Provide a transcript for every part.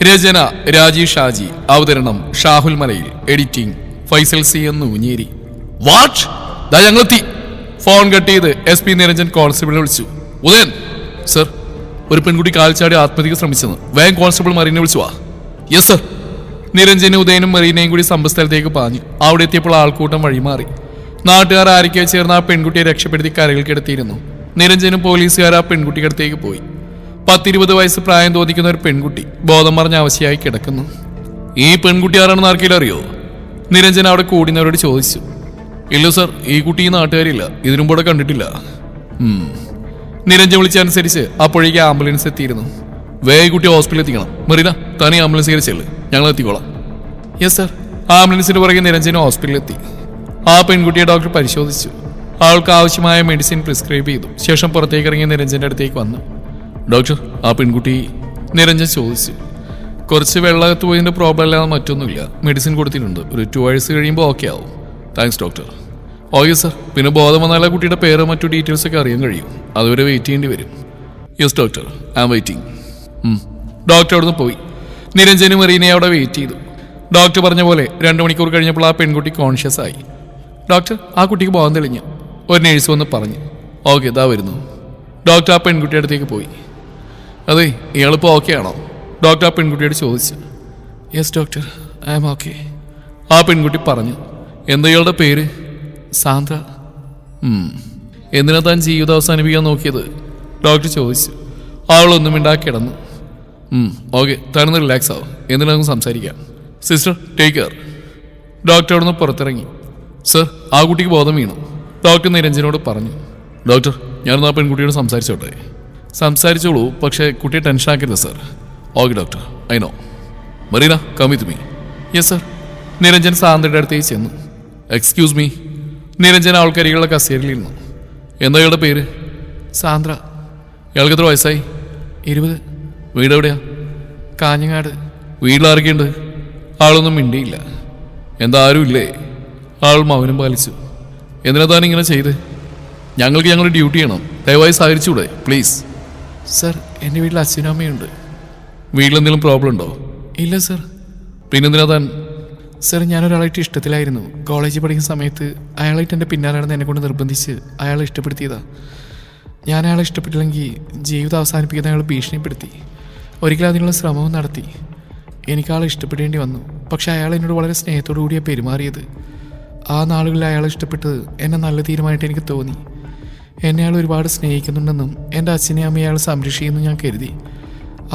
രചന രാജീഷ് ഷാജി. അവതരണം ഷാഹുൽ മലയിൽ. Editing Faisal C എന്ന് ഊഞ്ഞേരി. വാട്ട് ദാ ഞങ്ങളെത്തി. ഫോൺ കട്ട് ചെയ്ത് SP നിരഞ്ജൻ കോൺസ്റ്റബിളിനെ വിളിച്ചു. ഉദയൻ സർ, ഒരു പെൺകുട്ടി കാൽച്ചാടി ആത്മഹത്യക്ക് ശ്രമിച്ചെന്ന്. വേഗം കോൺസ്റ്റബിൾ മറീനെ വിളിച്ചു വാ. Yes sir. നിരഞ്ജനും ഉദയനും മറീനയും കൂടി സംഭവസ്ഥലത്തേക്ക് പാഞ്ഞു. അവിടെ എത്തിയപ്പോൾ ആൾക്കൂട്ടം വഴിമാറി. നാട്ടുകാർ ആരൊക്കെയോ ചേർന്ന് ആ പെൺകുട്ടിയെ രക്ഷപ്പെടുത്തി കരയിൽ കിടത്തിയിരുന്നു. നിരഞ്ജനും പോലീസുകാർ ആ പെൺകുട്ടിക്കടുത്തേക്ക് പോയി. 10-20 വയസ്സ് പ്രായം തോന്നിക്കുന്ന ഒരു പെൺകുട്ടി ബോധം മറിഞ്ഞ അവശയായി കിടക്കുന്നു. ഈ പെൺകുട്ടി ആരാണെന്ന് ആർക്കെങ്കിലും അറിയോ? നിരഞ്ജൻ അവിടെ കൂടുന്നവരോട് ചോദിച്ചു. ഇല്ല സർ, ഈ കുട്ടി ഈ നാട്ടുകാരില്ല, ഇതിനും കൂടെ കണ്ടിട്ടില്ല. നിരഞ്ജൻ വിളിച്ചനുസരിച്ച് അപ്പോഴേക്ക് ആംബുലൻസ് എത്തിയിരുന്നു. വേഗം കുട്ടി ഹോസ്പിറ്റലിൽ എത്തിക്കണം. മെറീന, താനീ ആംബുലൻസ് കയറി ചെല്ല്, ഞങ്ങൾ എത്തിക്കോളാം. Yes sir. ആംബുലൻസിന് പുറകെ നിരഞ്ജൻ ഹോസ്പിറ്റലിൽ എത്തി. ആ പെൺകുട്ടിയെ ഡോക്ടർ പരിശോധിച്ചു. അവൾക്ക് ആവശ്യമായ മെഡിസിൻ പ്രിസ്ക്രൈബ് ചെയ്തു. ശേഷം പുറത്തേക്ക് ഇറങ്ങിയ നിരഞ്ജന്റെ അടുത്തേക്ക് വന്നു. ഡോക്ടർ, ആ പെൺകുട്ടി? നിരഞ്ജൻ ചോദിച്ചു. കുറച്ച് വെള്ളകത്ത് പോയതിന്റെ പ്രോബ്ലം അല്ലാതെ മറ്റൊന്നുമില്ല. മെഡിസിൻ കൊടുത്തിട്ടുണ്ട്. ഒരു 2 hours കഴിയുമ്പോൾ ഓക്കെ ആവും. Thanks doctor. Okay sir. പിന്നെ ബോധം വന്നാൽ ആ കുട്ടിയുടെ പേര് മറ്റു ഡീറ്റെയിൽസ് ഒക്കെ അറിയാൻ കഴിയും. അതുവരെ വെയിറ്റ് ചെയ്യേണ്ടി വരും. Yes doctor, I am waiting. Doctor അവിടുന്ന് പോയി. നിരഞ്ജനും മറീനയെ അവിടെ വെയിറ്റ് ചെയ്തു. ഡോക്ടർ പറഞ്ഞ പോലെ 2 മണിക്കൂർ കഴിഞ്ഞപ്പോൾ ആ പെൺകുട്ടി കോൺഷ്യസ് ആയി. ഡോക്ടർ, ആ കുട്ടിക്ക് ബോധം തെളിഞ്ഞു, ഒരു നേഴ്സ് വന്ന് പറഞ്ഞു. ഓക്കെ, ഇതാ വരുന്നു. ഡോക്ടർ ആ പെൺകുട്ടിയുടെ അടുത്തേക്ക് പോയി. അതെ, ഇയാളിപ്പോൾ ഓക്കെ ആണോ? ഡോക്ടർ ആ പെൺകുട്ടിയോട് ചോദിച്ചു. Yes doctor, I am okay. ആ പെൺകുട്ടി പറഞ്ഞു. എന്താ ഇയാളുടെ പേര്? സാന്ദ്ര. എന്തിനാ താൻ ജീവിതം അവസാനിപ്പിക്കാൻ നോക്കിയത്? ഡോക്ടർ ചോദിച്ചു. അവളൊന്നും മിണ്ടാക്കി കിടന്നു. ഓക്കെ, താനൊന്ന് റിലാക്സ് ആവും, എന്നിട്ട് നമുക്ക് സംസാരിക്കാം. Sister, take care. ഡോക്ടർ അവിടെ നിന്ന് പുറത്തിറങ്ങി. സർ, ആ കുട്ടിക്ക് ബോധം വീണു. ഡോക്ടർ നിരഞ്ജനോട് പറഞ്ഞു. ഡോക്ടർ, ഞാനൊന്ന് ആ പെൺകുട്ടിയോട് സംസാരിച്ചോട്ടെ? സംസാരിച്ചോളൂ, പക്ഷേ കുട്ടിയെ ടെൻഷൻ ആക്കരുത് sir. Okay doctor, I know. Marina, come with me. Yes sir. Niranjan സാന്ദ്രയുടെ അടുത്തേക്ക് ചെന്നു. Excuse me. നിരഞ്ജൻ ആൾക്കരികളുടെ കസേരയിലിരുന്നു. എന്താ ഇയാളുടെ പേര്? സാന്ദ്ര. ഇയാൾക്ക് എത്ര വയസ്സായി? 20. വീട് എവിടെയാ? കാഞ്ഞങ്ങാട്. വീട്ടിലാരൊക്കെയുണ്ട്? ആളൊന്നും മിണ്ടിയില്ല. എന്താ ആരും ഇല്ലേ? ആൾ മൗനം പാലിച്ചു. എന്തിനാ താൻ ഇങ്ങനെ ചെയ്ത്? ഞങ്ങൾക്ക് ഞങ്ങളുടെ ഡ്യൂട്ടി ചെയ്യണം, ദയവായി സഹകരിച്ചൂടെ പ്ലീസ്? സർ, എൻ്റെ വീട്ടിൽ അച്ഛനും അമ്മയുണ്ട്. വീട്ടിലെന്തെങ്കിലും പ്രോബ്ലം ഉണ്ടോ? ഇല്ല സർ. പിന്നെന്തിനാ താൻ? സർ, ഞാനൊരാളായിട്ട് ഇഷ്ടത്തിലായിരുന്നു. കോളേജിൽ പഠിക്കുന്ന സമയത്ത് അയാളായിട്ട് എൻ്റെ പിന്നാലെ നടന്ന് എന്നെ കൊണ്ട് നിർബന്ധിച്ച് അയാളെ ഇഷ്ടപ്പെടുത്തിയതാ. ഞാൻ അയാളെ ഇഷ്ടപ്പെട്ടില്ലെങ്കിൽ ജീവിതം അവസാനിപ്പിക്കുന്ന അയാൾ ഭീഷണിപ്പെടുത്തി. ഒരിക്കലും അതിനുള്ള ശ്രമവും നടത്തി. എനിക്കാളെ ഇഷ്ടപ്പെടേണ്ടി വന്നു. പക്ഷെ അയാൾ എന്നോട് വളരെ സ്നേഹത്തോടു കൂടിയാണ് പെരുമാറിയത്. ആ നാളുകളിൽ അയാളെ ഇഷ്ടപ്പെട്ടത് എന്നെ നല്ല തീരുമാനമായിട്ട് എനിക്ക് തോന്നി. എന്നെ അയാൾ ഒരുപാട് സ്നേഹിക്കുന്നുണ്ടെന്നും എൻ്റെ അച്ഛനെ അമ്മയെ അയാൾ സംരക്ഷിക്കുമെന്നും ഞാൻ കരുതി.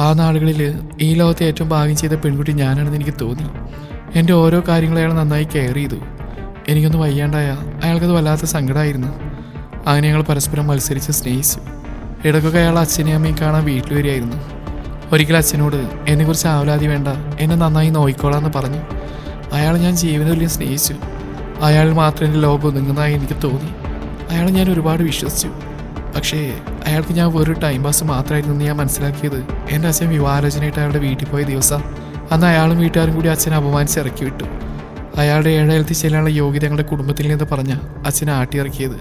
ആ നാളുകളിൽ ഈ ലോകത്തെ ഏറ്റവും ഭാഗ്യം ചെയ്ത പെൺകുട്ടി ഞാനാണെന്ന് എനിക്ക് തോന്നി. എൻ്റെ ഓരോ കാര്യങ്ങളും അയാൾ നന്നായി കെയർ ചെയ്തു. എനിക്കൊന്ന് വയ്യാണ്ടായ അയാൾക്കത് വല്ലാത്ത സങ്കടമായിരുന്നു. അങ്ങനെ ഞങ്ങൾ പരസ്പരം മത്സരിച്ച് സ്നേഹിച്ചു. ഇടയ്ക്കൊക്കെ അയാൾ അച്ഛനെയും അമ്മയും കാണാൻ വീട്ടിൽ വരികയായിരുന്നു. ഒരിക്കൽ അച്ഛനോട് എന്നെക്കുറിച്ച് ആവലാതി വേണ്ട, എന്നെ നന്നായി നോയിക്കോളാമെന്ന് പറഞ്ഞു. അയാളെ ഞാൻ ജീവനതുല്യം സ്നേഹിച്ചു. അയാൾ മാത്രം എൻ്റെ ലോകം ഒതുങ്ങുന്നതായി എനിക്ക് തോന്നി. അയാളെ ഞാൻ ഒരുപാട് വിശ്വസിച്ചു. പക്ഷേ അയാൾക്ക് ഞാൻ വെറൊരു ടൈം പാസ് മാത്രമായിരുന്നു ഞാൻ മനസ്സിലാക്കിയത് എൻ്റെ അച്ഛൻ വിവാഹാലോചനയായിട്ട് അയാളുടെ വീട്ടിൽ പോയ ദിവസം. അന്ന് അയാളും വീട്ടുകാരും കൂടി അച്ഛനെ അപമാനിച്ച് ഇറക്കി വിട്ടു. അയാളുടെ ഏഴെഴുത്തി ചെല്ലാനുള്ള യോഗ്യത ഞങ്ങളുടെ കുടുംബത്തിൽ നിന്ന് പറഞ്ഞ അച്ഛനെ ആട്ടിയിറക്കിയത്.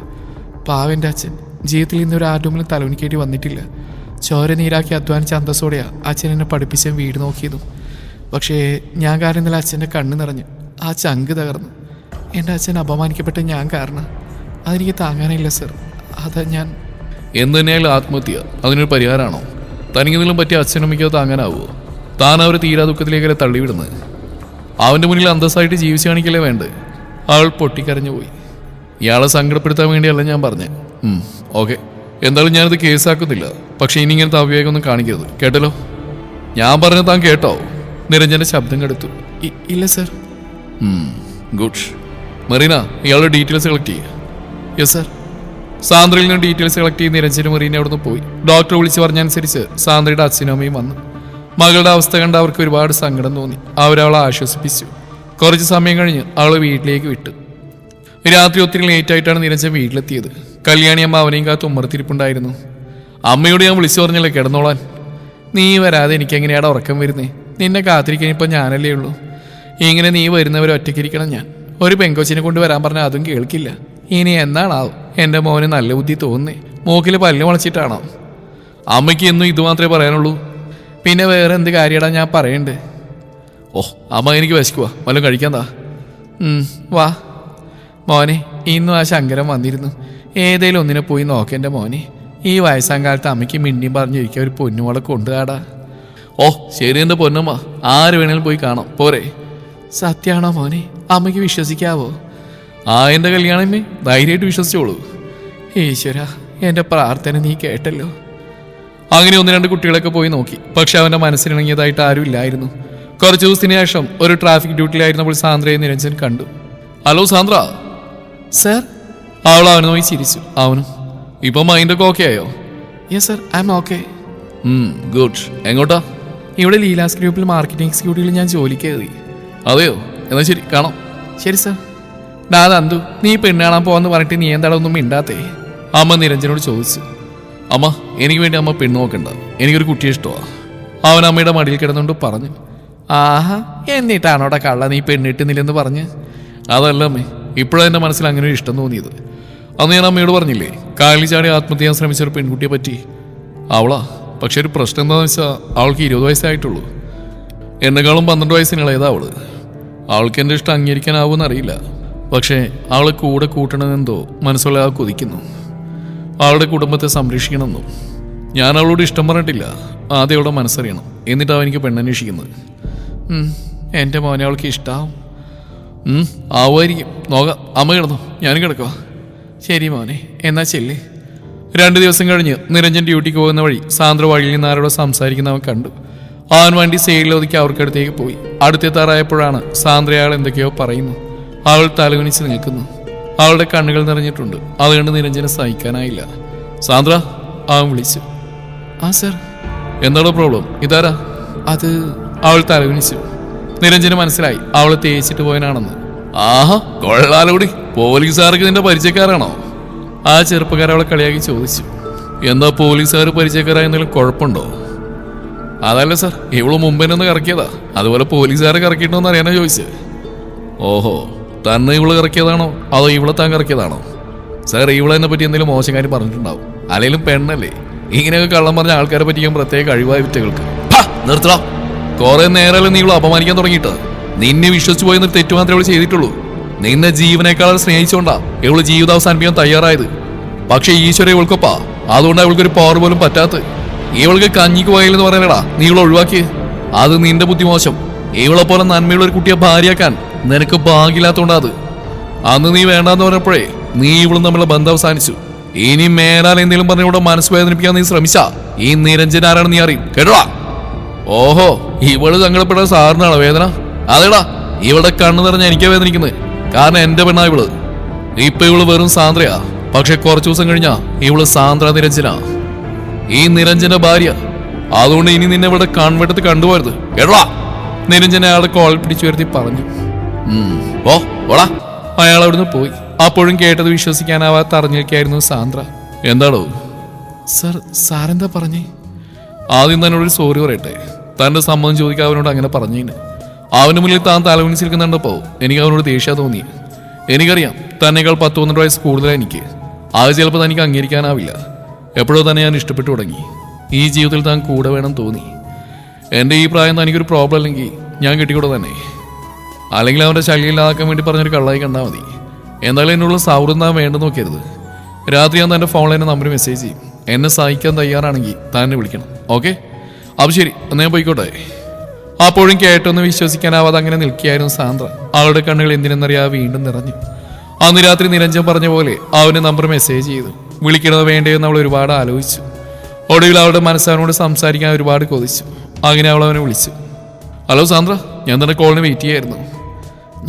പാവൻ്റെ അച്ഛൻ ജീവിതത്തിൽ ഇന്ന് ഒരു ആരുമിലും തലവനിക്കേണ്ടി വന്നിട്ടില്ല. ചോര നീരാക്കി അധ്വാനിച്ച അന്തസ്സോടെയാണ് അച്ഛൻ എന്നെ പഠിപ്പിച്ചും വീട് നോക്കിയതും. പക്ഷേ ഞാൻ കാരണം ഇന്നലെ അച്ഛൻ്റെ കണ്ണ് നിറഞ്ഞു, ആ ചങ്ക് തകർന്നു. എൻ്റെ അച്ഛൻ അപമാനിക്കപ്പെട്ട ഞാൻ കാരണം. അതെനിക്ക് താങ്ങാനില്ല സർ. അതാ ഞാൻ. എന്ത് തന്നെയായാലും ആത്മഹത്യ അതിനൊരു പരിഹാരമാണോ? തനിക്കെന്തെങ്കിലും പറ്റിയ അച്ഛനമ്മയ്ക്കോ താങ്ങാനാവുമോ? താൻ അവരെ തീരാ ദുഃഖത്തിലേക്കല്ലേ തള്ളിവിടുന്നത്? അവൻ്റെ മുന്നിൽ അന്തസ്സായിട്ട് ജീവിച്ചു കാണിക്കല്ലേ വേണ്ടേ? അവൾ പൊട്ടിക്കരഞ്ഞു പോയി. ഇയാളെ സങ്കടപ്പെടുത്താൻ വേണ്ടിയല്ല ഞാൻ പറഞ്ഞേ. ഓക്കെ, എന്തായാലും ഞാനിത് കേസാക്കുന്നില്ല. പക്ഷെ ഇനി ഇങ്ങനത്തെ അവിവേകമൊന്നും കാണിക്കരുത്, കേട്ടല്ലോ? ഞാൻ പറഞ്ഞ താൻ കേട്ടോ? നിരഞ്ജന്റെ ശബ്ദം കെടുത്തു. ഇല്ല സർ. ഗുഡ്. മറീന, ഇയാളുടെ ഡീറ്റെയിൽസ് കളക്ട് ചെയ്യുക. Yes sir. സാന്ദ്രയിൽ നിന്ന് ഡീറ്റെയിൽസ് കളക്ട് ചെയ്ത് നിരഞ്ജനും മറീന അവിടുന്ന് പോയി. ഡോക്ടർ വിളിച്ച് പറഞ്ഞനുസരിച്ച് സാന്ദ്രയുടെ അച്ഛനും അമ്മയും വന്നു. മകളുടെ അവസ്ഥ കണ്ട് അവർക്ക് ഒരുപാട് സങ്കടം തോന്നി. അവരവളെ ആശ്വസിപ്പിച്ചു. കുറച്ച് സമയം കഴിഞ്ഞ് അവളെ വീട്ടിലേക്ക് വിട്ടു. രാത്രി ഒത്തിരി ലേറ്റായിട്ടാണ് നിരഞ്ജൻ വീട്ടിലെത്തിയത്. കല്യാണി അമ്മ അവനെയും കാത്ത് ഉമ്മറത്തിരിപ്പുണ്ടായിരുന്നു. അമ്മയോട് ഞാൻ വിളിച്ചു പറഞ്ഞല്ലേ കിടന്നോളാൻ. നീ വരാതെ എനിക്കെങ്ങനെയാണ് ഉറക്കം വരുന്നേ? നിന്നെ കാത്തിരിക്കാൻ ഇപ്പം ഞാനല്ലേ ഉള്ളൂ. ഇങ്ങനെ നീ വരുന്നവരെ ഒറ്റയ്ക്കിരിക്കണം ഞാൻ. ഒരു പെങ്കൊച്ചിനെ കൊണ്ട് വരാൻ പറഞ്ഞാൽ അതും കേൾക്കില്ല. ഇനി എന്നാണാവും എൻ്റെ മോന് നല്ല ബുദ്ധി തോന്നുന്നേ? മൂക്കിൽ പല്ല് മുളച്ചിട്ടാണോ? അമ്മയ്ക്ക് എന്നും ഇതുമാത്രമേ പറയാനുള്ളൂ. പിന്നെ വേറെ എന്ത് കാര്യടാ ഞാൻ പറയണ്ട്? ഓ അമ്മ എനിക്ക് വിശക്കുവാ, വല്ലതും കഴിക്കാന്താ. വാ മോനെ, ഇന്നും ആ ശങ്കരൻ വന്നിരുന്നു. ഏതേലും ഒന്നിനെ പോയി നോക്കേൻ്റെ മോനെ. ഈ വയസ്സാം കാലത്ത് അമ്മയ്ക്ക് മിണ്ടിയും പറഞ്ഞിരിക്കുക ഒരു പൊന്നുമോളെ കൊണ്ടുകാടാ. ഓ ശരി എൻ്റെ പൊന്നമ്മ, ആര് വേണേലും പോയി കാണാം പോരെ. സത്യമാണോ മോനെ? അമ്മയ്ക്ക് വിശ്വസിക്കാവോ? എൻ്റെ കല്യാണമേ, ധൈര്യമായിട്ട് വിശ്വസിച്ചോളൂ. ഈശ്വര, എൻ്റെ പ്രാർത്ഥന നീ കേട്ടല്ലോ. അങ്ങനെ 1-2 കുട്ടികളൊക്കെ പോയി നോക്കി. പക്ഷെ അവൻ്റെ മനസ്സിനിണങ്ങിയതായിട്ട് ആരും ഇല്ലായിരുന്നു. കുറച്ച് ദിവസത്തിന് ശേഷം ഒരു ട്രാഫിക് ഡ്യൂട്ടിയിലായിരുന്നപ്പോൾ സാന്ദ്രയെ നിരഞ്ജൻ കണ്ടു. ഹലോ സാന്ദ്ര. സർ. അവൾ അവനെ നോക്കി ചിരിച്ചു. അവനും ഇപ്പം മൈൻഡൊക്കെ ഓക്കെ ആയോ? Yes sir, I M okay. Good. എങ്ങോട്ടാ? ഇവിടെ ലീലാസ് ഗ്രൂപ്പിൽ മാർക്കറ്റിംഗ് എക്സിക്യൂട്ടീവിൽ ഞാൻ ജോലിക്ക് കയറി. അതെയോ? എന്നാൽ ശരി, കാണാം. ശരി സർ. അന്തു, നീ പെണ്ണ് കാണാൻ പോവാന്ന് പറഞ്ഞിട്ട് നീ എന്താടാ ഒന്നും മിണ്ടാത്തേ? അമ്മ നിരഞ്ജനോട് ചോദിച്ചു. അമ്മ, എനിക്ക് വേണ്ടി അമ്മ പെണ്ണ് നോക്കണ്ട, എനിക്കൊരു കുട്ടിയെ ഇഷ്ടമാണ്. അവൻ അമ്മയുടെ മടിയിൽ കിടന്നുകൊണ്ട് പറഞ്ഞു. ആഹാ, എന്നിട്ടാണോടെ കള്ള നീ പെണ്ണിട്ടുന്നില്ലെന്ന് പറഞ്ഞ്? അതല്ല അമ്മേ, ഇപ്പോഴാണ് എൻ്റെ മനസ്സിൽ അങ്ങനെ ഒരു ഇഷ്ടം തോന്നിയത്. അന്ന് ഞാൻ അമ്മയോട് പറഞ്ഞില്ലേ, കാലിൽ ചാടി ആത്മഹത്യ ചെയ്യാൻ ശ്രമിച്ച ഒരു പെൺകുട്ടിയെ പറ്റി. അവളാ. പക്ഷെ ഒരു പ്രശ്നം എന്താണെന്ന് വെച്ചാൽ അവൾക്ക് 20 വയസ്സായിട്ടുള്ളൂ. എന്നെക്കാളും 12 വയസ്സിനുള്ളതാ അവള്. അവൾക്ക് എൻ്റെ ഇഷ്ടം അംഗീകരിക്കാനാവുമെന്ന് അറിയില്ല. പക്ഷേ അവളെ കൂടെ കൂട്ടണമെന്നെന്തോ മനസ്സുള്ള ആ കൊതിക്കുന്നു. അവളുടെ കുടുംബത്തെ സംരക്ഷിക്കണമെന്നും. ഞാൻ അവളോട് ഇഷ്ടം പറഞ്ഞിട്ടില്ല, ആദ്യം അവളുടെ മനസ്സറിയണം, എന്നിട്ടാണ് എനിക്ക് പെണ്ണന്വേഷിക്കുന്നത്. എൻ്റെ മോനെ അവൾക്ക് ഇഷ്ടമാവും. ആവുമായിരിക്കും, നോക്കാം. അമ്മ കിടന്നോ? ഞാനും കിടക്കുക. ശരി മോനെ, എന്നാ ചെല്ലേ. 2 ദിവസം കഴിഞ്ഞ് നിരഞ്ജൻ ഡ്യൂട്ടിക്ക് പോകുന്ന വഴി സാന്ദ്ര വഴിയിൽ നിന്ന് ആരോട് സംസാരിക്കുന്നവൻ കണ്ടു. അവൻ വണ്ടി സൈഡിൽ ഒതുക്കി അവർക്കടുത്തേക്ക് പോയി. അടുത്തെത്താറായപ്പോഴാണ് സാന്ദ്ര അയാൾ എന്തൊക്കെയോ പറയുന്നു. അവൾ തലകുനിച്ച് നിൽക്കുന്നു. അവളുടെ കണ്ണുകൾ നിറഞ്ഞിട്ടുണ്ട്. അതുകൊണ്ട് നിരഞ്ജനെ സഹിക്കാനായില്ല. സാന്ദ്ര, അവൻ വിളിച്ചു. ആ സർ. എന്താണോ പ്രോബ്ലം? ഇതാരാ? അത്. അവൾ തലകുനിച്ചു. നിരഞ്ജന് മനസ്സിലായി അവളെ തേച്ചിട്ട് പോയനാണെന്ന്. ആഹാ, കൊള്ളാലോടി. പോലീസുകാർക്ക് നിന്റെ പരിചയക്കാരാണോ? ആ ചെറുപ്പക്കാർ അവളെ കളിയാക്കി ചോദിച്ചു. എന്താ പോലീസുകാർ പരിചയക്കാരായ എന്തെങ്കിലും കുഴപ്പമുണ്ടോ? അതല്ല സാർ, ഇവള് മുമ്പേനൊന്ന് കറക്കിയതാ. അതുപോലെ പോലീസുകാരെ കറക്കിയിട്ടോന്ന് അറിയാനാ ചോദിച്ചത്. ഓഹോ, തന്നെ ഇവള് കറക്കിയതാണോ അതോ ഇവളെ താൻ കറക്കിയതാണോ? സാർ, ഇവളെന്നെ പറ്റി എന്തെങ്കിലും മോശം കാര്യം പറഞ്ഞിട്ടുണ്ടാവും. അല്ലെങ്കിലും പെണ്ണല്ലേ, ഇങ്ങനെയൊക്കെ കള്ളം പറഞ്ഞ ആൾക്കാരെ പറ്റിക്കാൻ പ്രത്യേക കഴിവായ വിറ്റകൾക്ക്. നിർത്തണം. കുറെ നേരമല്ലേ നീ ഇവളെ അപമാനിക്കാൻ തുടങ്ങിയിട്ട്. നിന്നെ വിശ്വസിച്ചു പോയെന്നൊരു തെറ്റു മാത്രമേ അവള് ചെയ്തിട്ടുള്ളൂ. നിന്നെ ജീവനേക്കാൾ സ്നേഹിച്ചോണ്ടാ ഇവള് ജീവിതം അവസാനിപ്പിക്കാൻ തയ്യാറായത്. പക്ഷെ ഈശ്വര ഇവൾക്കൊപ്പാ, അതുകൊണ്ട് അവൾക്കൊരു പവർ പോലും പറ്റാത്ത. ഇവൾക്ക് കഞ്ഞിക്ക് പോയാലെന്ന് പറയലടാ നീ ഇവളെ ഒഴിവാക്കി. അത് നിന്റെ ബുദ്ധി മോശം. ഇവളെ പോലെ നന്മയുള്ള ഒരു കുട്ടിയെ ഭാര്യയാക്കാൻ നിനക്ക് ഭാഗ്യമില്ലാത്തോണ്ടാ അത്. അന്ന് നീ വേണ്ടാന്ന് പറഞ്ഞപ്പോഴേ നീ ഇവളും തമ്മിലുള്ള ബന്ധം അവസാനിച്ചു. ഇനി മേലാൽ എന്തെങ്കിലും പറഞ്ഞ ഇവിടെ മനസ്സ് വേദനിപ്പിക്കാൻ നീ ശ്രമിച്ചാ ഈ നിരഞ്ജൻ ആരാണ് നീ അറിയും, കേട്ടോടാ. ഓഹോ, ഇവള് സങ്കടപ്പെട്ട സാറിനാണോ വേദന? അതേടാ, ഇവളുടെ കണ്ണു നിറഞ്ഞ എനിക്കാ വേദനിക്കുന്നത്. കാരണം എന്റെ പെണ്ണാ ഇവള്. ഇപ്പൊ ഇവള് വെറും സാന്ദ്രയാ. പക്ഷെ കുറച്ചു ദിവസം കഴിഞ്ഞാ ഇവള് സാന്ദ്ര നിരഞ്ജനാ, ഈ നിരഞ്ജന്റെ ഭാര്യ. അതുകൊണ്ട് ഇനി നിന്നെ ഇവിടെ കൺവെട്ടത്ത് കണ്ടുപോരുത്, കേട്ടോടാ. നിരഞ്ജനെ അയാളെ കോൾ പിടിച്ചു വരുത്തി പറഞ്ഞു. ഓടാ. അയാൾ അവിടുന്ന് പോയി. അപ്പോഴും കേട്ടത് വിശ്വസിക്കാനാവാത്ത അറിഞ്ഞിരിക്കായിരുന്നു സാന്ദ്ര. എന്താണോ? സാറെന്താ പറഞ്ഞേ? ആദ്യം തന്നോടൊരു സോറി പറയട്ടെ. തന്റെ സമ്മതം ചോദിക്കാൻ അവനോട് അങ്ങനെ പറഞ്ഞേന്. അവന് മുന്നിൽ താൻ തലകുനിച്ചിരിക്കുന്നുണ്ടപ്പോ എനിക്ക് അവനോട് ദേഷ്യ തോന്നി. എനിക്കറിയാം തന്നേക്കാൾ 10-12 വയസ്സ് കൂടുതലാണ് എനിക്ക്. അത് ചിലപ്പോൾ തനിക്ക് അംഗീകരിക്കാനാവില്ല. എപ്പോഴോ തന്നെ ഞാൻ ഇഷ്ടപ്പെട്ടു തുടങ്ങി. ഈ ജീവിതത്തിൽ താൻ കൂടെ വേണം തോന്നി. എൻ്റെ ഈ പ്രായം തനിക്കൊരു പ്രോബ്ലം അല്ലെങ്കിൽ ഞാൻ കെട്ടിക്കൂടെ തന്നെ. അല്ലെങ്കിൽ അവൻ്റെ ശല്യം ഇല്ലാതാക്കാൻ വേണ്ടി പറഞ്ഞൊരു കള്ളായി കണ്ടാൽ മതി. എന്നാലും എന്നുള്ള സൗഹൃദം താൻ വേണ്ടെന്ന് നോക്കരുത്. രാത്രി ഞാൻ തൻ്റെ ഫോണിൽ എൻ്റെ നമ്പർ മെസ്സേജ് ചെയ്യും. എന്നെ സഹിക്കാൻ തയ്യാറാണെങ്കിൽ താൻ എന്നെ വിളിക്കണം, ഓക്കെ? അപ്പോൾ ശരി, എന്നാ ഞാൻ പോയിക്കോട്ടെ. അപ്പോഴും കേട്ടൊന്ന് വിശ്വസിക്കാനാവാതെ അങ്ങനെ നിൽക്കുകയായിരുന്നു സാന്ദ്ര. അവളുടെ കണ്ണുകൾ എന്തിനെന്നറിയാതെ വീണ്ടും നിറഞ്ഞു. അന്ന് രാത്രി നിരഞ്ജൻ പറഞ്ഞ പോലെ അവൻ്റെ നമ്പർ മെസ്സേജ് ചെയ്തു. വിളിക്കണത് വേണ്ടതെന്ന് അവൾ ഒരുപാട് ആലോചിച്ചു. ഒടുവിൽ അവളുടെ മനസ്സവനോട് സംസാരിക്കാൻ ഒരുപാട് കൊതിച്ചു. അങ്ങനെ അവൾ അവനെ വിളിച്ചു. ഹലോ സാന്ദ്ര, ഞാൻ തന്നെ കോളിന് വെയിറ്റ് ചെയ്യായിരുന്നു.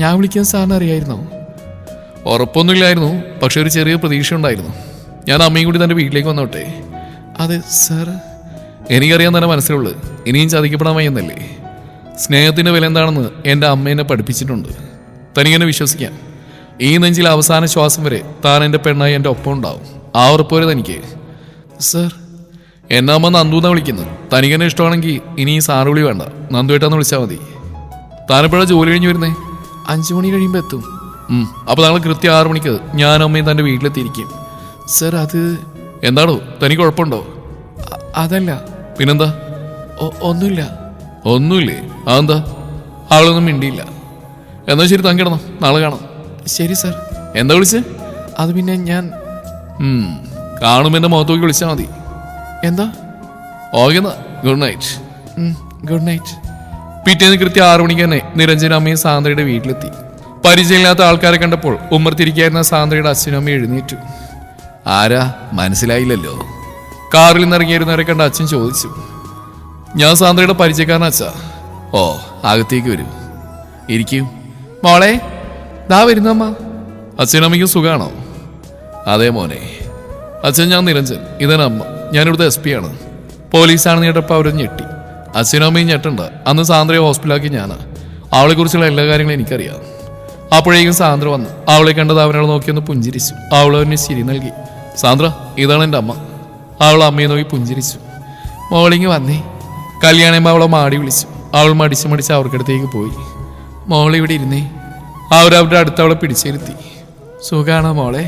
ഞാൻ വിളിക്കാൻ സാറിന് അറിയായിരുന്നോ? ഉറപ്പൊന്നുമില്ലായിരുന്നു, പക്ഷെ ഒരു ചെറിയ പ്രതീക്ഷ ഉണ്ടായിരുന്നു. ഞാൻ അമ്മയും കൂടി തൻ്റെ വീട്ടിലേക്ക് വന്നോട്ടെ? അതെ സാർ. എനിക്കറിയാൻ തന്നെ മനസ്സിലുള്ളത് ഇനിയും ചതിക്കപ്പെടാൻ വയ്യെന്നല്ലേ. സ്നേഹത്തിൻ്റെ വില എന്താണെന്ന് എൻ്റെ അമ്മ എന്നെ പഠിപ്പിച്ചിട്ടുണ്ട്. തനിക്കെന്നെ വിശ്വസിക്കാം. ഈ നെഞ്ചിൽ അവസാന ശ്വാസം വരെ താൻ എൻ്റെ പെണ്ണായി എൻ്റെ ഒപ്പം ഉണ്ടാവും. ആ ഉറപ്പുവരെ തനിക്ക്. സർ, എന്നെ അമ്മ നന്ദൂന്നാണ് വിളിക്കുന്നത്. തനിക്കെന്നെ ഇഷ്ടമാണെങ്കിൽ ഇനി ഈ സാറ് വിളി വേണ്ട, നന്ദുവേട്ടാന്ന് വിളിച്ചാൽ മതി. താനെപ്പോഴാണ് ജോലി കഴിഞ്ഞ് വരുന്നേ? 5 മണി കഴിയുമ്പോൾ എത്തും. അപ്പോൾ നാളെ കൃത്യം 6 മണിക്ക് ഞാനും അമ്മയും തൻ്റെ വീട്ടിലെത്തിയിരിക്കും. സർ, അത് എന്താണോ? തനിക്ക് കുഴപ്പമുണ്ടോ? അതല്ല. പിന്നെന്താ? ഒന്നുമില്ല. ഒന്നുമില്ലേ? അതെന്താ? അവളൊന്നും മിണ്ടിയില്ല. എന്നാ ശരി, തങ്കിടണം, നാളെ കാണാം. ശരി സർ. എന്താ വിളിച്ചേ? അത് പിന്നെ ഞാൻ കാണുമ്പോൾ എൻ്റെ മുഖത്ത് നോക്കി വിളിച്ചാൽ മതി. എന്താ? ഓക്കെന്നാ, ഗുഡ് നൈറ്റ്. Good night. പിറ്റേന്ന് കൃത്യം 6 മണിക്ക് തന്നെ നിരഞ്ജന അമ്മയും സാന്ദ്രയുടെ വീട്ടിലെത്തി. പരിചയമില്ലാത്ത ആൾക്കാരെ കണ്ടപ്പോൾ ഉമ്മർത്തിരിക്കായിരുന്ന സാന്ദ്രയുടെ അച്ഛനും അമ്മയും എഴുന്നേറ്റു. ആരാ മനസ്സിലായില്ലല്ലോ? കാറിൽ നിന്നിറങ്ങിയിരുന്നവരെ കണ്ട അച്ഛൻ ചോദിച്ചു. ഞാൻ സാന്ദ്രയുടെ പരിചയക്കാരൻ അച്ഛാ. ഓ, അകത്തേക്ക് വരൂ, ഇരിക്കും. മോളെ ദാ വരുന്നു അമ്മ. അച്ഛനമ്മയ്ക്കും സുഖാണോ? അതെ മോനെ. അച്ഛൻ, ഞാൻ നിരഞ്ജൻ, ഇതാണ് അമ്മ. ഞാനിവിടുത്തെ SP ആണ്. പോലീസാണെന്ന് കേട്ടപ്പോൾ അവരൊന്ന് ഞെട്ടി. അച്ഛനും അമ്മയും ഞെട്ടണ്ട. അന്ന് സാന്ദ്രയെ ഹോസ്പിറ്റലാക്കി ഞാനാ. അവളെക്കുറിച്ചുള്ള എല്ലാ കാര്യങ്ങളും എനിക്കറിയാം. അപ്പോഴേക്കും സാന്ദ്ര വന്നു. അവളെ കണ്ടത് അവനവളെ നോക്കിയൊന്ന് പുഞ്ചിരിച്ചു. അവളവന് ചിരി നൽകി. സാന്ദ്ര, ഇതാണ് എൻ്റെ അമ്മ. അവൾ അമ്മയെ നോക്കി പുഞ്ചിരിച്ചു. മോളിങ് വന്നേ. കല്യാണിയമ്മ അവളെ മാടി വിളിച്ചു. അവൾ മടിച്ച് അവർക്കടുത്തേക്ക് പോയി. മോളിവിടെ ഇരുന്നേ. അവരവരുടെ അടുത്ത് അവളെ പിടിച്ചിരുത്തി. സുഖാണോ മോളെ?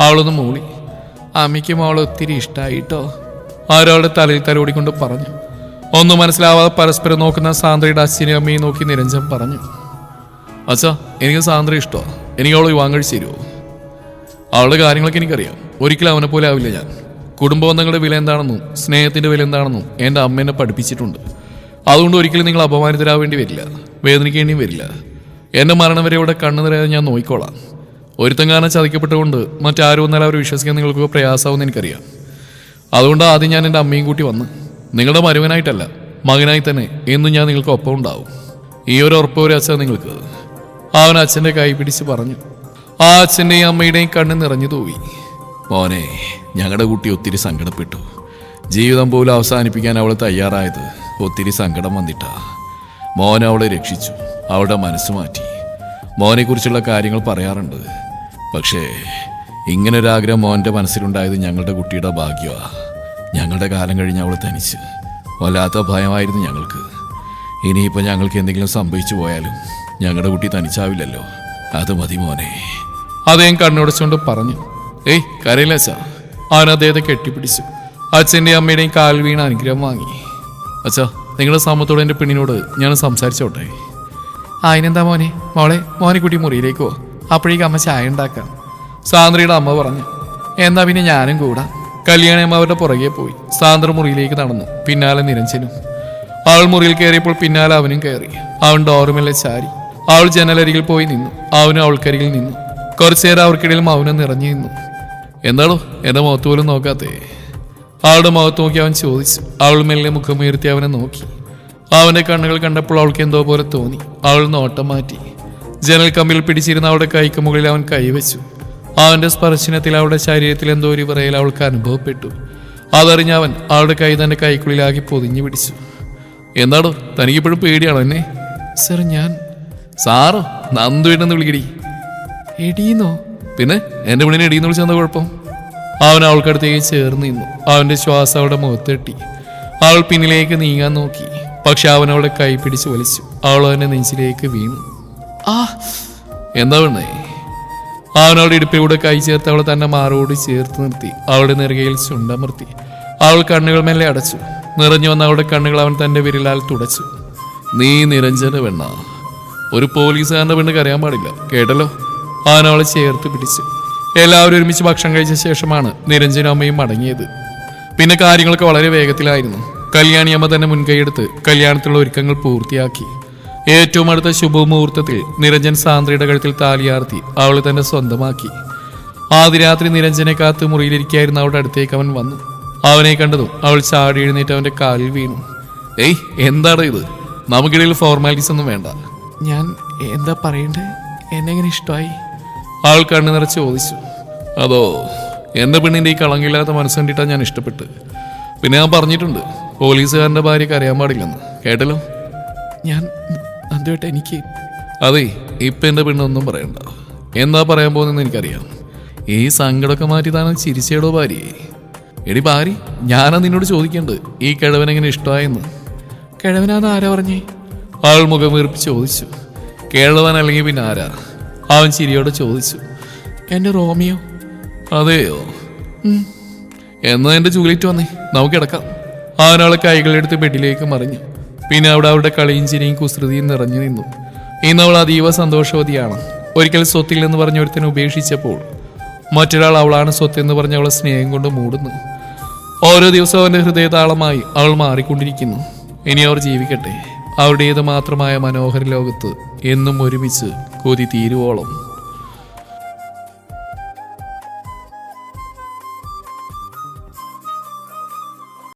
അവളൊന്ന് മൂളി. അമ്മയ്ക്ക് മോളെ ഒത്തിരി ഇഷ്ടമായിട്ടോ. അവരവളുടെ തലയിൽ തലോടിക്കൊണ്ട് പറഞ്ഞു. ഒന്നും മനസ്സിലാവാതെ പരസ്പരം നോക്കുന്ന സാന്ദ്രയുടെ അച്ഛനെയും അമ്മയും നോക്കി നിരഞ്ജൻ പറഞ്ഞു. അച്ഛാ, എനിക്ക് സാന്ദ്ര ഇഷ്ടമാണ്. എനിക്ക് അവളെ വിവാഹം കഴിച്ച് തരുമോ? അവളുടെ കാര്യങ്ങളൊക്കെ എനിക്കറിയാം. ഒരിക്കലും അവനെ പോലെ ആവില്ല ഞാൻ. കുടുംബബന്ധങ്ങളുടെ വില എന്താണെന്നും സ്നേഹത്തിന്റെ വില എന്താണെന്നും എൻ്റെ അമ്മ എന്നെ പഠിപ്പിച്ചിട്ടുണ്ട്. അതുകൊണ്ട് ഒരിക്കലും നിങ്ങൾ അപമാനിതരാവേണ്ടി വരില്ല, വേദനിക്കേണ്ടിയും വരില്ല. എൻ്റെ മരണം വരെ ഇവിടെ കണ്ണു നിറയാതെ ഞാൻ നോക്കിക്കോളാം. ഒരുത്തങ്കാലം ചതിക്കപ്പെട്ടുകൊണ്ട് മറ്റാരും വന്നാലും അവർ വിശ്വസിക്കാൻ നിങ്ങൾക്ക് പ്രയാസമാവുമെന്ന് എനിക്കറിയാം. അതുകൊണ്ട് ആദ്യം ഞാൻ എൻ്റെ അമ്മയും കൂട്ടി വന്ന്, നിങ്ങളുടെ മരുവനായിട്ടല്ല, മകനായി തന്നെ എന്നും ഞാൻ നിങ്ങൾക്ക് ഒപ്പം ഉണ്ടാവും. ഈ ഒരു ഉറപ്പ് ഒരു അച്ഛൻ നിങ്ങൾക്ക്. അവൻ അച്ഛൻ്റെ കൈ പിടിച്ച് പറഞ്ഞു. ആ അച്ഛൻ്റെയും അമ്മയുടെയും കണ്ണ് നിറഞ്ഞു തൂവി. മോനെ, ഞങ്ങളുടെ കുട്ടി ഒത്തിരി സങ്കടപ്പെട്ടു. ജീവിതം പോലും അവസാനിപ്പിക്കാൻ അവൾ തയ്യാറായത് ഒത്തിരി സങ്കടം വന്നിട്ടാ. മോൻ അവളെ രക്ഷിച്ചു, അവളുടെ മനസ്സ് മാറ്റി. മോനെക്കുറിച്ചുള്ള കാര്യങ്ങൾ പറയാറുണ്ട്. പക്ഷേ ഇങ്ങനൊരാഗ്രഹം മോൻ്റെ മനസ്സിലുണ്ടായത് ഞങ്ങളുടെ കുട്ടിയുടെ ഭാഗ്യമാണ്. ഞങ്ങളുടെ കാലം കഴിഞ്ഞ് അവൾ തനിച്ച്. വല്ലാത്ത ഭയമായിരുന്നു ഞങ്ങൾക്ക്. ഇനിയിപ്പോൾ ഞങ്ങൾക്ക് എന്തെങ്കിലും സംഭവിച്ചു പോയാലും ഞങ്ങളുടെ കുട്ടി തനിച്ചാവില്ലല്ലോ. അത് മതി മോനെ. അദ്ദേഹം കണ്ണുടച്ചുകൊണ്ട് പറഞ്ഞു. ഏയ് കരയില്ല അച്ഛാ. അവൻ അദ്ദേഹത്തെ കെട്ടിപ്പിടിച്ചു. അച്ഛൻ്റെയും അമ്മയുടെയും കാൽ വീണ അനുഗ്രഹം വാങ്ങി. അച്ഛാ, നിങ്ങളുടെ സമ്മത്തോടെ എൻ്റെ പെണ്ണിനോട് ഞാൻ സംസാരിച്ചോട്ടെ? അതിനെന്താ മോനെ. മോനെ കുട്ടി മുറിയിലേക്കോ? അപ്പോഴേക്കും അമ്മ ചായ ഉണ്ടാക്കാം. സാന്ദ്രയുടെ അമ്മ പറഞ്ഞു. എന്നാ പിന്നെ ഞാനും കൂടാം. കല്യാണിയമ്മ അവരുടെ പുറകെ പോയി. സാന്ദ്ര മുറിയിലേക്ക് നടന്നു. പിന്നാലെ നിരഞ്ജനും. അവൾ മുറിയിൽ കയറിയപ്പോൾ പിന്നാലെ അവനും കയറി. അവൻ ഡോറുമെല്ലെ ചാരി. അവൾ ജനലരികിൽ പോയി നിന്നു. അവനും അവൾക്കരികിൽ നിന്നു. കുറച്ചുനേരം അവർക്കിടയിൽ മൗനം നിറഞ്ഞു നിന്നു. എന്താണോ എൻ്റെ മുഖത്ത് പോലും നോക്കാത്തേ? അവളുടെ മുഖത്ത് നോക്കി അവൻ ചോദിച്ചു. അവൾ മെല്ലെ മുഖമുയർത്തി അവനെ നോക്കി. അവന്റെ കണ്ണുകൾ കണ്ടപ്പോൾ അവൾക്ക് എന്തോ പോലെ തോന്നി. അവൾ നോട്ടം മാറ്റി. ജനൽ കമ്പിൽ പിടിച്ചിരുന്ന അവളുടെ കൈക്ക് മുകളിൽ അവൻ കൈവച്ചു. അവന്റെ സ്പർശനത്തിൽ അവളുടെ ശരീരത്തിൽ എന്തോ ഒരു വിറയൽ അവൾക്ക് അനുഭവപ്പെട്ടു. അതറിഞ്ഞ അവൻ അവളുടെ കൈ തന്റെ കൈക്കുള്ളിലാക്കി പൊതിഞ്ഞു പിടിച്ചു. എന്താണോ, തനിക്കിപ്പോഴും പേടിയാണോ എന്നെ? സർ, ഞാൻ സാറോ? നന്ദുവേണ്ടെന്ന് വിളിക്കടി. എടീന്നോ? പിന്നെ എൻ്റെ പെണ്ണിനെ എടീന്ന് വിളിച്ചെന്താ കുഴപ്പം? അവൻ അവൾക്കടുത്തേക്ക് ചേർന്ന് നിന്നു. അവന്റെ ശ്വാസം അവളുടെ മുഖത്തെട്ടി. അവൾ പിന്നിലേക്ക് നീങ്ങാൻ നോക്കി. പക്ഷെ അവൻ അവളെ കൈ പിടിച്ച് വലിച്ചു. അവൾ അവന്റെ നെഞ്ചിലേക്ക് വീണു. എന്താ പെണ്ണേ? അവൻ അവളുടെ ഇടുപ്പിലൂടെ കൈ ചേർത്ത് അവളെ തന്നെ മാറോട് ചേർത്ത് നിർത്തി. അവളുടെ നെറുകയിൽ ചുണ്ടമർത്തി. അവൾ കണ്ണുകൾ മെല്ലെ അടച്ചു. നിറഞ്ഞു വന്ന അവളുടെ കണ്ണുകൾ അവൻ തന്റെ വിരലാൽ തുടച്ചു. നീ നിരഞ്ജന പെണ്ണ, ഒരു പോലീസുകാരന്റെ പെണ്ണ് കരയാൻ പാടില്ല, കേട്ടല്ലോ? അവൻ അവളെ ചേർത്ത് പിടിച്ചു. എല്ലാവരും ഒരുമിച്ച് ഭക്ഷണം കഴിച്ച ശേഷമാണ് നിരഞ്ജനും അമ്മയും മടങ്ങിയത്. പിന്നെ കാര്യങ്ങളൊക്കെ വളരെ വേഗത്തിലായിരുന്നു. കല്യാണിയമ്മ തന്നെ മുൻകൈയെടുത്ത് കല്യാണത്തിലുള്ള ഒരുക്കങ്ങൾ പൂർത്തിയാക്കി. ഏറ്റവും അടുത്ത ശുഭമുഹൂർത്തത്തിൽ നിരഞ്ജൻ സാന്ദ്രയുടെ കഴുത്തിൽ താലിയാർത്തി അവളെ തന്നെ സ്വന്തമാക്കി. ആദ്യ രാത്രി നിരഞ്ജനെ കാത്ത് മുറിയിലിരിക്കായിരുന്ന അവളുടെ അടുത്തേക്ക് അവൻ വന്നു. അവനെ കണ്ടതും അവൾ ചാടി എഴുന്നേറ്റ് അവന്റെ കാലിൽ വീണു. ഏയ്, എന്താണ് ഇത്? നമുക്കിടയിൽ ഫോർമാലിറ്റീസ് ഒന്നും വേണ്ട. ഞാൻ എന്താ പറയണ്ടേ? എന്നെങ്ങനെ ഇഷ്ടമായി? അവൾ കണ്ണു നിറച്ച് ചോദിച്ചു. അതോ, എൻ്റെ പെണ്ണിൻ്റെ ഈ കളങ്കില്ലാത്ത മനസ്സ് കണ്ടിട്ടാണ് ഞാൻ ഇഷ്ടപ്പെട്ട്. പിന്നെ ഞാൻ പറഞ്ഞിട്ടുണ്ട്, പോലീസുകാരൻ്റെ ഭാര്യക്ക് അറിയാൻ പാടില്ലെന്ന്, കേട്ടല്ലോ? ഞാൻ അതുമായിട്ട് എനിക്ക് അതെ, ഇപ്പം എൻ്റെ പെണ്ണൊന്നും പറയണ്ട. എന്താ പറയാൻ പോകുന്നതെന്ന് എനിക്കറിയാം. ഈ സങ്കടമൊക്കെ മാറ്റി താനും ചിരിച്ചേടോ ഭാര്യയെ. എടി ഭാര്യ, ഞാനാ നിന്നോട് ചോദിക്കേണ്ടത്, ഈ കിഴവനെങ്ങനെ ഇഷ്ടമായെന്ന്. കിഴവനാന്ന് ആരാ പറഞ്ഞേ? അവൾ മുഖം വീർപ്പിച്ച് ചോദിച്ചു. കിഴവൻ അല്ലെങ്കിൽ പിന്നെ ആരാ? അവൻ ചിരിയോടെ ചോദിച്ചു. എൻ്റെ റോമിയോ. അതെയോ? എന്നാ എൻ്റെ ജൂലിയറ്റ് വന്നേ, നമുക്ക് കിടക്കാം. അവനവളെ കൈകളെടുത്ത് ബെഡിലേക്ക് മറിഞ്ഞു. പിന്നെ അവിടെ അവരുടെ കളിയും ചിരിയും കുസൃതിയും നിറഞ്ഞു നിന്നു. ഇന്ന് അവൾ അതീവ സന്തോഷവതിയാണ്. ഒരിക്കൽ സ്വത്തില്ലെന്ന് പറഞ്ഞ ഒരുത്തനെ ഉപേക്ഷിച്ചപ്പോൾ മറ്റൊരാൾ അവളാണ് സ്വത്തെന്ന് പറഞ്ഞ് അവളെ സ്നേഹം കൊണ്ട് മൂടുന്നു. ഓരോ ദിവസവും അവൻ്റെ ഹൃദയതാളമായി അവൾ മാറിക്കൊണ്ടിരിക്കുന്നു. ഇനി അവർ ജീവിക്കട്ടെ, അവരുടേത് മാത്രമായ മനോഹര ലോകത്ത് എന്നും ഒരുമിച്ച് കൊതി തീരുവോളം.